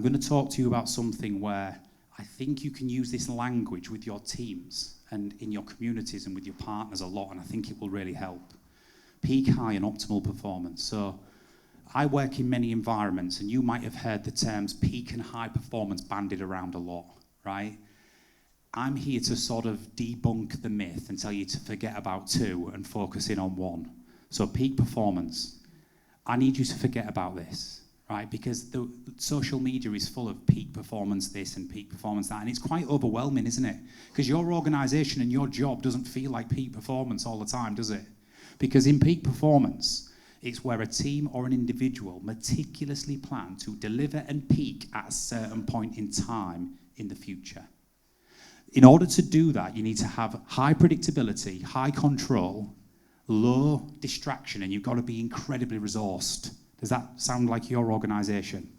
I'm going to talk to you about something where I think you can use this language with your teams and in your communities and with your partners a lot, and I think it will really help. Peak, high, and optimal performance. So I work in many environments, and you might have heard the terms peak and high performance bandied around a lot, right? I'm here to sort of debunk the myth and tell you to forget about two and focus in on one. So peak performance. I need you to forget about this, right? Because the social media is full of peak performance this and peak performance that, and it's quite overwhelming, isn't it? Because your organization and your job doesn't feel like peak performance all the time, does it? Because in peak performance, it's where a team or an individual meticulously plan to deliver and peak at a certain point in time in the future. In order to do that, you need to have high predictability, high control, low distraction, and you've got to be incredibly resourced. Does that sound like your organization?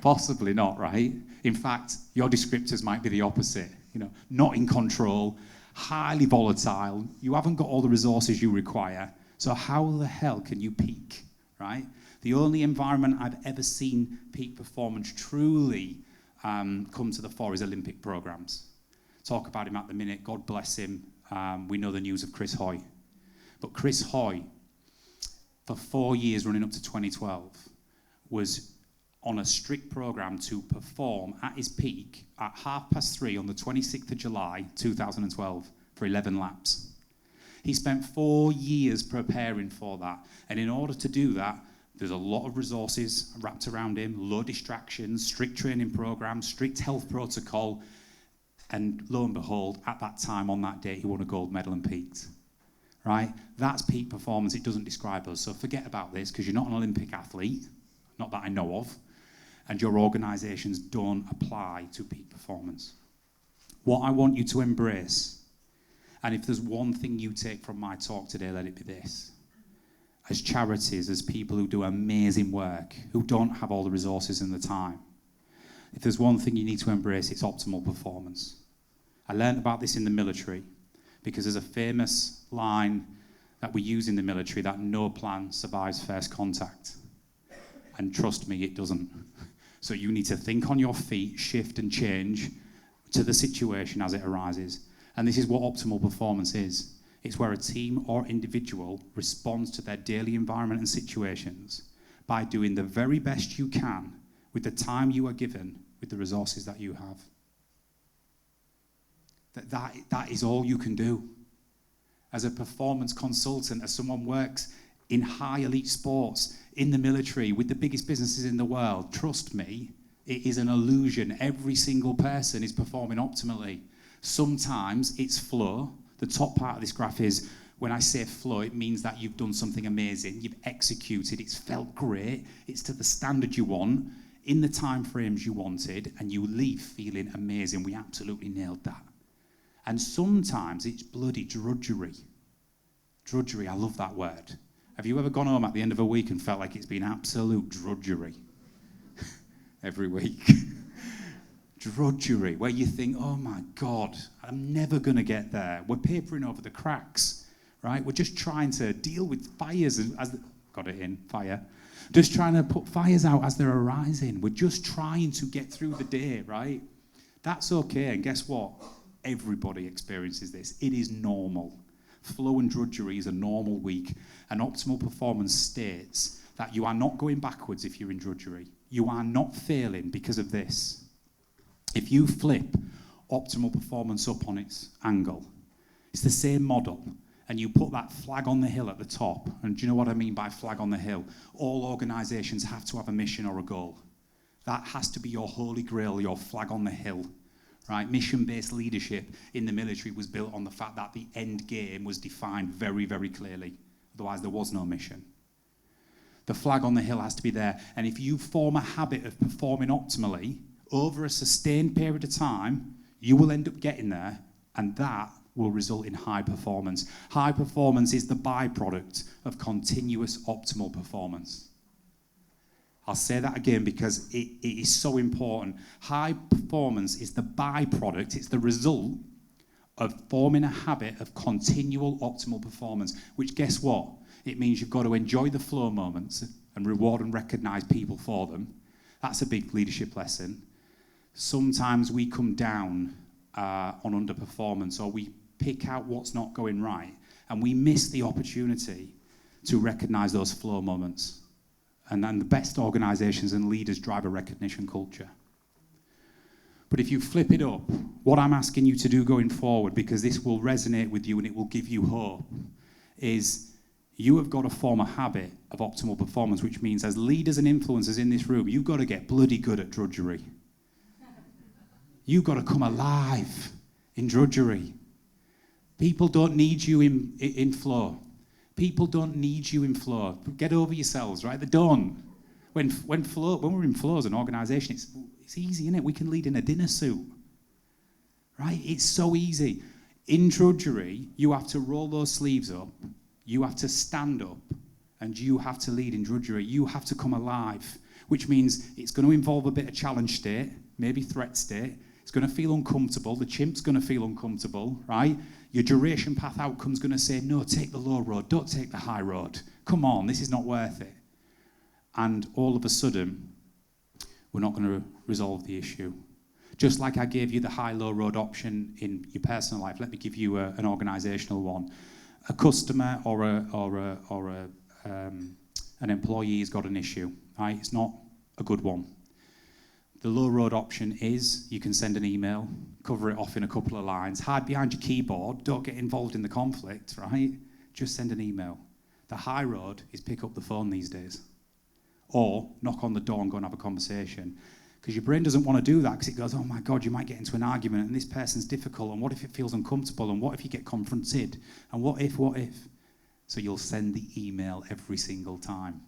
Possibly not, right? In fact, your descriptors might be the opposite. Not in control, highly volatile. You haven't got all the resources you require. So how the hell can you peak, right? The only environment I've ever seen peak performance truly come to the fore is Olympic programs. Talk about him at the minute. God bless him. We know the news of Chris Hoy. But Chris Hoy, for 4 years running up to 2012, was on a strict program to perform at his peak at 3:30 on the 26th of July, 2012, for 11 laps. He spent 4 years preparing for that. And in order to do that, there's a lot of resources wrapped around him, low distractions, strict training programs, strict health protocol. And lo and behold, at that time, on that day, he won a gold medal and peaked. Right? That's peak performance. It doesn't describe us. So forget about this, because you're not an Olympic athlete, not that I know of, and your organizations don't apply to peak performance. What I want you to embrace, and if there's one thing you take from my talk today, let it be this. As charities, as people who do amazing work, who don't have all the resources and the time, if there's one thing you need to embrace, it's optimal performance. I learned about this in the military because there's a famous line that we use in the military that no plan survives first contact. And trust me, it doesn't. So you need to think on your feet, shift and change to the situation as it arises. And this is what optimal performance is. It's where a team or individual responds to their daily environment and situations by doing the very best you can with the time you are given, with the resources that you have. That is all you can do. As a performance consultant, as someone works in high elite sports, in the military, with the biggest businesses in the world, trust me, it is an illusion. Every single person is performing optimally. Sometimes it's flow. The top part of this graph is, when I say flow, it means that you've done something amazing, you've executed, it's felt great, it's to the standard you want, in the time frames you wanted, and you leave feeling amazing. We absolutely nailed that. And sometimes it's bloody drudgery. Drudgery, I love that word. Have you ever gone home at the end of a week and felt like it's been absolute drudgery? Every week. Drudgery, where you think, oh my God, I'm never going to get there. We're papering over the cracks, right? We're just trying to deal with fires fire. Just trying to put fires out as they're arising. We're just trying to get through the day, right? That's okay, and guess what? Everybody experiences this. It is normal. Flow and drudgery is a normal week, and optimal performance states that you are not going backwards if you're in drudgery. You are not failing because of this. If you flip optimal performance up on its angle, it's the same model, and you put that flag on the hill at the top. And do you know what I mean by flag on the hill? All organizations have to have a mission or a goal. That has to be your holy grail, your flag on the hill, right? Mission-based leadership in the military was built on the fact that the end game was defined very, very clearly. Otherwise, there was no mission. The flag on the hill has to be there. And if you form a habit of performing optimally over a sustained period of time, you will end up getting there, and that will result in high performance. High performance is the byproduct of continuous optimal performance. I'll say that again because it is so important. High performance is the byproduct, it's the result of forming a habit of continual optimal performance, which, guess what? It means you've got to enjoy the flow moments and reward and recognize people for them. That's a big leadership lesson. Sometimes we come down on underperformance, or we pick out what's not going right, and we miss the opportunity to recognize those flow moments. And then the best organizations and leaders drive a recognition culture. But if you flip it up, what I'm asking you to do going forward, because this will resonate with you and it will give you hope, is you have got to form a habit of optimal performance, which means as leaders and influencers in this room, you've got to get bloody good at drudgery. You've got to come alive in drudgery. People don't need you in flow. People don't need you in flow. Get over yourselves, right? They don't. When we're in flow as an organisation, it's easy, isn't it? We can lead in a dinner suit, right? It's so easy. In drudgery, you have to roll those sleeves up, you have to stand up, and you have to lead in drudgery. You have to come alive, which means it's going to involve a bit of challenge state, maybe threat state. It's going to feel uncomfortable. The chimp's going to feel uncomfortable, right? Your duration path outcome's going to say, no, take the low road, don't take the high road. Come on, this is not worth it. And all of a sudden, we're not going to resolve the issue. Just like I gave you the high-low road option in your personal life, let me give you an organisational one. A customer or an employee has got an issue, right? It's not a good one. The low road option is you can send an email, cover it off in a couple of lines, hide behind your keyboard, don't get involved in the conflict, right? Just send an email. The high road is pick up the phone these days. Or knock on the door and go and have a conversation. Because your brain doesn't want to do that because it goes, oh my God, you might get into an argument and this person's difficult, and what if it feels uncomfortable, and what if you get confronted, and what if? So you'll send the email every single time,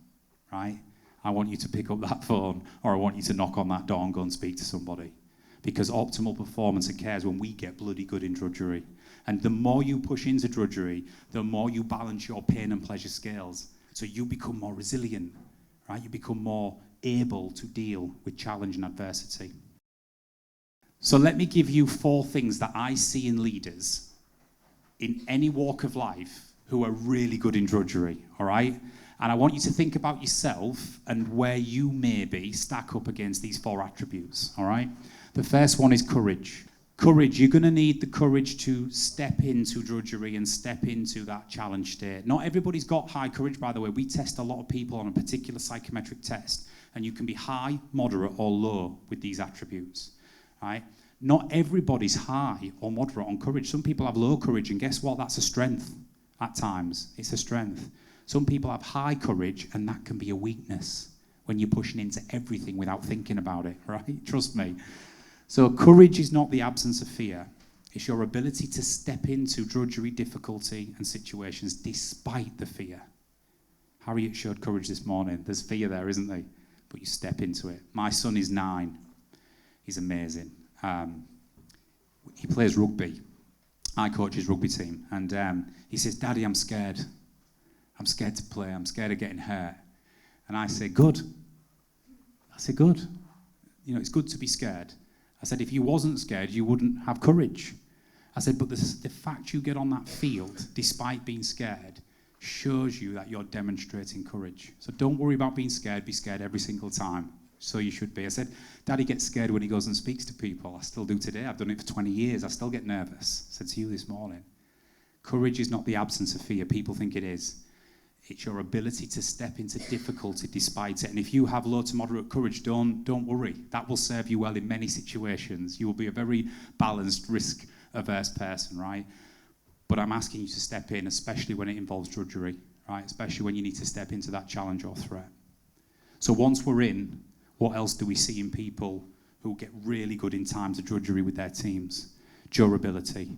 right? I want you to pick up that phone, or I want you to knock on that door and go and speak to somebody. Because optimal performance occurs when we get bloody good in drudgery. And the more you push into drudgery, the more you balance your pain and pleasure scales. So you become more resilient, right? You become more able to deal with challenge and adversity. So let me give you 4 things that I see in leaders in any walk of life who are really good in drudgery, all right? And I want you to think about yourself and where you maybe stack up against these 4 attributes, all right? The first one is courage. Courage, you're going to need the courage to step into drudgery and step into that challenge state. Not everybody's got high courage, by the way. We test a lot of people on a particular psychometric test, and you can be high, moderate, or low with these attributes, right? Not everybody's high or moderate on courage. Some people have low courage, and guess what? That's a strength at times. It's a strength. Some people have high courage, and that can be a weakness when you're pushing into everything without thinking about it, right? Trust me. So courage is not the absence of fear. It's your ability to step into drudgery, difficulty, and situations despite the fear. Harriet showed courage this morning. There's fear there, isn't there? But you step into it. My son is 9. He's amazing. He plays rugby. I coach his rugby team. And he says, Daddy, I'm scared. I'm scared to play. I'm scared of getting hurt. And I say, good. I say, good. You know, it's good to be scared. I said, if you wasn't scared, you wouldn't have courage. I said, but the fact you get on that field, despite being scared, shows you that you're demonstrating courage. So don't worry about being scared. Be scared every single time. So you should be. I said, Daddy gets scared when he goes and speaks to people. I still do today. I've done it for 20 years. I still get nervous. I said to you this morning. Courage is not the absence of fear. People think it is. It's your ability to step into difficulty despite it. And if you have low to moderate courage, don't worry. That will serve you well in many situations. You will be a very balanced, risk-averse person, right? But I'm asking you to step in, especially when it involves drudgery, right? Especially when you need to step into that challenge or threat. So once we're in, what else do we see in people who get really good in times of drudgery with their teams? Durability.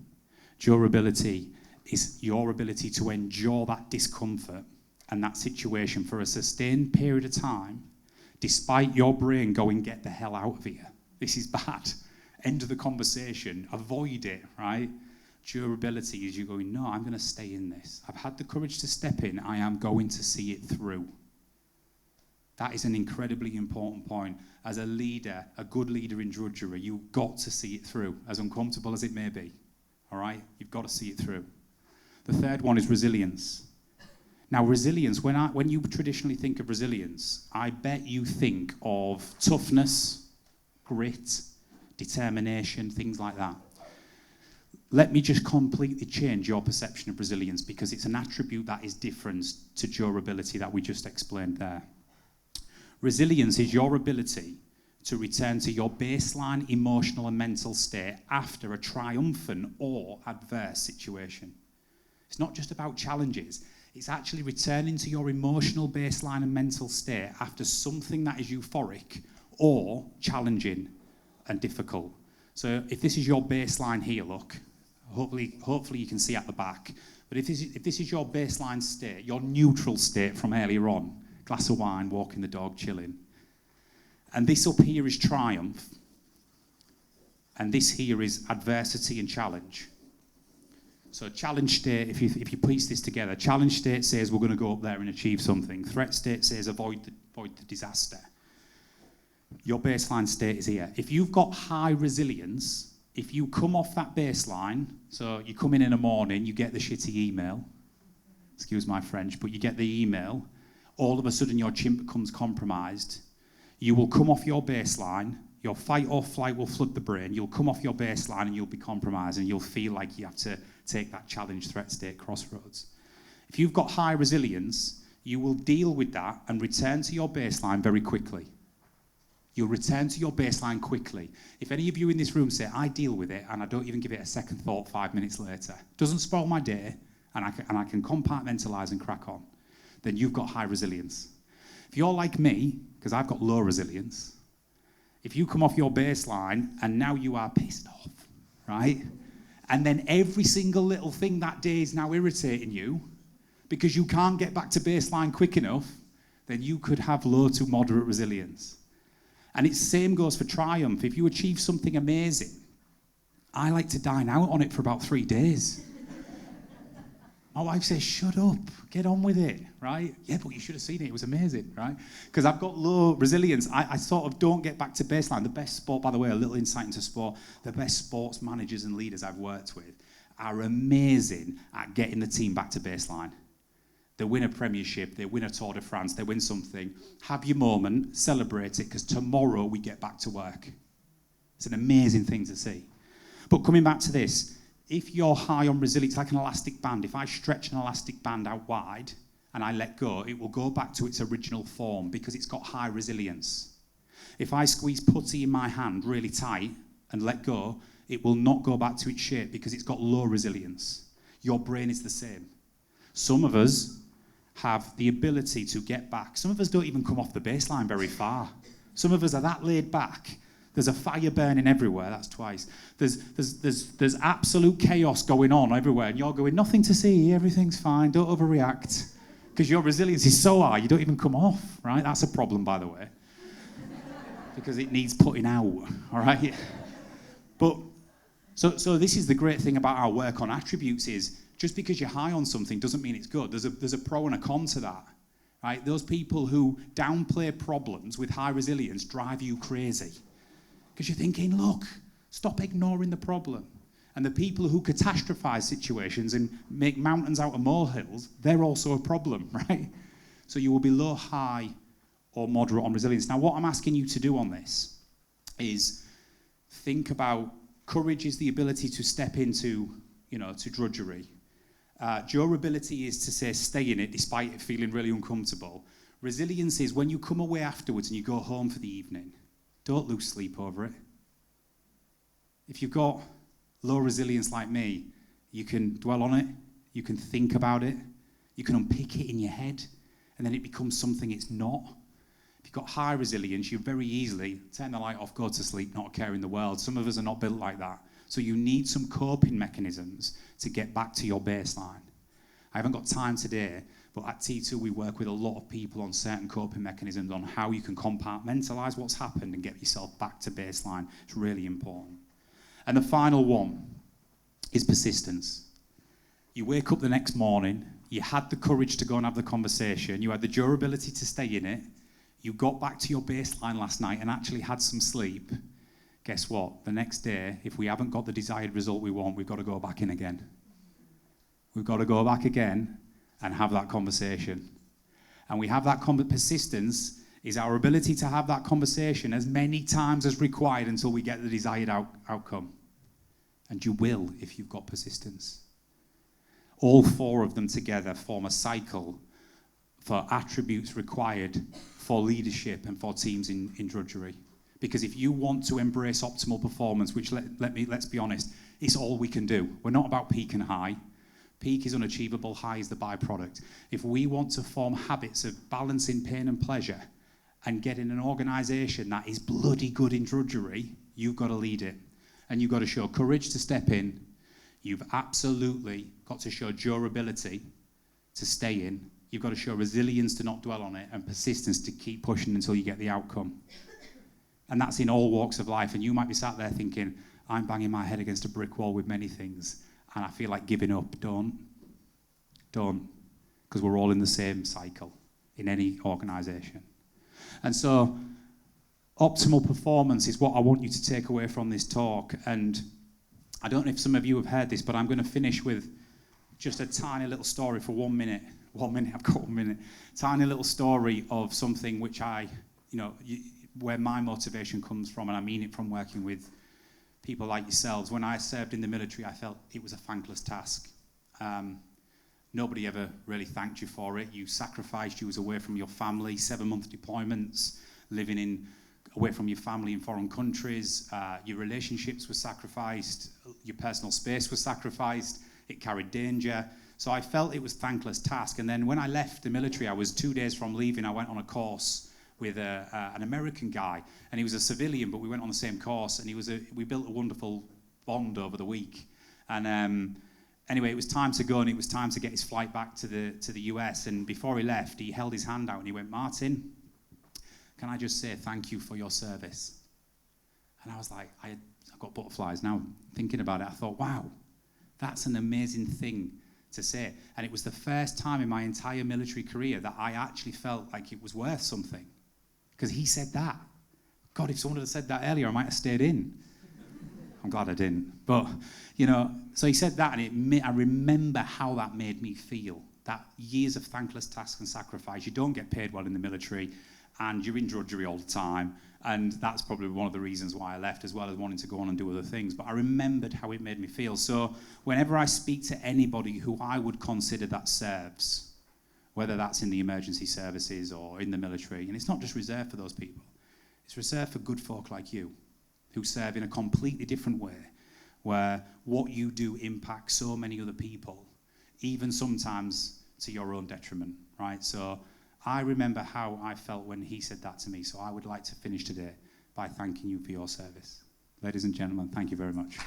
Durability is your ability to endure that discomfort and that situation for a sustained period of time, despite your brain going, get the hell out of here. This is bad. End of the conversation. Avoid it, right? Durability is you going, no, I'm going to stay in this. I've had the courage to step in. I am going to see it through. That is an incredibly important point. As a leader, a good leader in drudgery, you've got to see it through, as uncomfortable as it may be. All right? You've got to see it through. The third one is resilience. Now, resilience, when you traditionally think of resilience, I bet you think of toughness, grit, determination, things like that. Let me just completely change your perception of resilience, because it's an attribute that is different to durability that we just explained there. Resilience is your ability to return to your baseline emotional and mental state after a triumphant or adverse situation. It's not just about challenges. It's actually returning to your emotional baseline and mental state after something that is euphoric or challenging and difficult. So if this is your baseline here, look, hopefully you can see at the back, but if this is your baseline state, your neutral state from earlier on, glass of wine, walking the dog, chilling, and this up here is triumph, and this here is adversity and challenge. So challenge state, if you piece this together, challenge state says we're going to go up there and achieve something. Threat state says avoid the disaster. Your baseline state is here. If you've got high resilience, if you come off that baseline, so you come in the morning, you get the shitty email, excuse my French, but you get the email, all of a sudden your chimp becomes compromised, you will come off your baseline, your fight or flight will flood the brain, you'll come off your baseline and you'll be compromised and you'll feel like you have to take that challenge threat state crossroads. If you've got high resilience, you will deal with that and return to your baseline very quickly. You'll return to your baseline quickly. If any of you in this room say, I deal with it and I don't even give it a second thought 5 minutes later, doesn't spoil my day, and I can compartmentalise and crack on, then you've got high resilience. If you're like me, because I've got low resilience, if you come off your baseline and now you are pissed off, right? And then every single little thing that day is now irritating you because you can't get back to baseline quick enough, then you could have low to moderate resilience. And it's same goes for triumph. If you achieve something amazing, I like to dine out on it for about 3 days. My wife says, shut up, get on with it, right? Yeah, but you should have seen it, it was amazing, right? Because I've got low resilience. I sort of don't get back to baseline. The best sport, by the way, a little insight into sport, the best sports managers and leaders I've worked with are amazing at getting the team back to baseline. They win a premiership, they win a Tour de France, they win something. Have your moment, celebrate it, because tomorrow we get back to work. It's an amazing thing to see. But coming back to this, if you're high on resilience, like an elastic band, if I stretch an elastic band out wide and I let go, it will go back to its original form because it's got high resilience. If I squeeze putty in my hand really tight and let go, it will not go back to its shape because it's got low resilience. Your brain is the same. Some of us have the ability to get back. Some of us don't even come off the baseline very far. Some of us are that laid back. There's a fire burning everywhere, that's twice. There's absolute chaos going on everywhere, and you're going, nothing to see, everything's fine, don't overreact. Because your resilience is so high, you don't even come off, right? That's a problem, by the way. Because it needs putting out, all right? But, so this is the great thing about our work on attributes is, just because you're high on something doesn't mean it's good. There's a pro and a con to that, right? Those people who downplay problems with high resilience drive you crazy. Because you're thinking, look, stop ignoring the problem. And the people who catastrophize situations and make mountains out of molehills, they're also a problem, right? So you will be low, high, or moderate on resilience. Now, what I'm asking you to do on this is think about courage is the ability to step into, to drudgery. Durability is to say stay in it despite it feeling really uncomfortable. Resilience is when you come away afterwards and you go home for the evening, don't lose sleep over it. If you've got low resilience like me, you can dwell on it, you can think about it, you can unpick it in your head, and then it becomes something it's not. If you've got high resilience, you very easily turn the light off, go to sleep, not a care in the world. Some of us are not built like that. So you need some coping mechanisms to get back to your baseline. I haven't got time today, but at T2 we work with a lot of people on certain coping mechanisms on how you can compartmentalise what's happened and get yourself back to baseline. It's really important. And the final one is persistence. You wake up the next morning, you had the courage to go and have the conversation, you had the durability to stay in it, you got back to your baseline last night and actually had some sleep. Guess what? The next day, if we haven't got the desired result we want, we've got to go back in again. We've got to go back again and have that conversation. And we have that persistence is our ability to have that conversation as many times as required until we get the desired outcome. And you will if you've got persistence. All 4 of them together form a cycle for attributes required for leadership and for teams in drudgery. Because if you want to embrace optimal performance, which let's be honest, it's all we can do. We're not about peak and high. Peak is unachievable, high is the byproduct. If we want to form habits of balancing pain and pleasure and get in an organisation that is bloody good in drudgery, you've got to lead it. And you've got to show courage to step in. You've absolutely got to show durability to stay in. You've got to show resilience to not dwell on it, and persistence to keep pushing until you get the outcome. And that's in all walks of life. And you might be sat there thinking, I'm banging my head against a brick wall with many things, and I feel like giving up. Don't. Because we're all in the same cycle in any organisation. And so optimal performance is what I want you to take away from this talk. And I don't know if some of you have heard this, but I'm going to finish with just a tiny little story for 1 minute. 1 minute, I've got 1 minute. Tiny little story of something which where my motivation comes from, and I mean it from working with people like yourselves. When I served in the military, I felt it was a thankless task. Nobody ever really thanked you for it. You sacrificed, you was away from your family, 7-month deployments, living away from your family in foreign countries. Your relationships were sacrificed. Your personal space was sacrificed. It carried danger. So I felt it was a thankless task. And then when I left the military, I was 2 days from leaving. I went on a course with an American guy, and he was a civilian, but we went on the same course, and we built a wonderful bond over the week. And anyway, it was time to go, and it was time to get his flight back to the US. And before he left, he held his hand out and he went, Martin, can I just say thank you for your service? And I was like, I've got butterflies now thinking about it. I thought, wow, that's an amazing thing to say. And it was the first time in my entire military career that I actually felt like it was worth something. Because he said that. God, if someone had said that earlier, I might have stayed in. I'm glad I didn't. But, so he said that, and I remember how that made me feel. That years of thankless task and sacrifice. You don't get paid well in the military, and you're in drudgery all the time. And that's probably one of the reasons why I left, as well as wanting to go on and do other things. But I remembered how it made me feel. So whenever I speak to anybody who I would consider that serves, whether that's in the emergency services or in the military, and it's not just reserved for those people, it's reserved for good folk like you, who serve in a completely different way, where what you do impacts so many other people, even sometimes to your own detriment, right? So I remember how I felt when he said that to me, so I would like to finish today by thanking you for your service. Ladies and gentlemen, thank you very much.